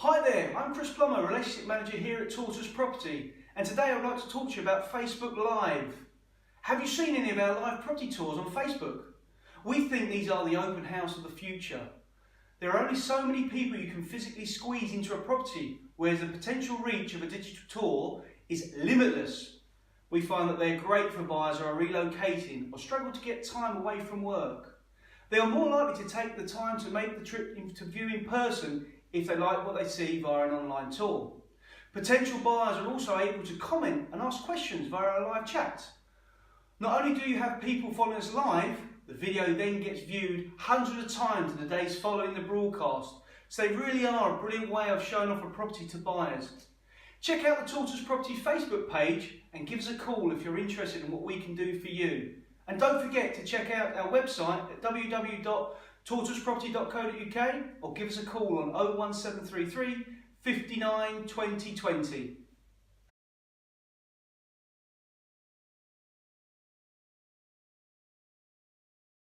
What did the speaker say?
Hi there, I'm Chris Plummer, Relationship Manager here at Tortoise Property, and today I'd like to talk to you about Facebook Live. Have you seen any of our live property tours on Facebook? We think these are the open house of the future. There are only so many people you can physically squeeze into a property, whereas the potential reach of a digital tour is limitless. We find that they're great for buyers who are relocating or struggle to get time away from work. They are more likely to take the time to make the trip to view in person if they like what they see via an online tour. Potential buyers are also able to comment and ask questions via our live chat. Not only do you have people following us live, the video then gets viewed hundreds of times in the days following the broadcast, so they really are a brilliant way of showing off a property to buyers. Check out the Tortoise Property Facebook page and give us a call if you're interested in what we can do for you. And don't forget to check out our website at www.tortoiseproperty.co.uk or give us a call on 01733 59 20 20.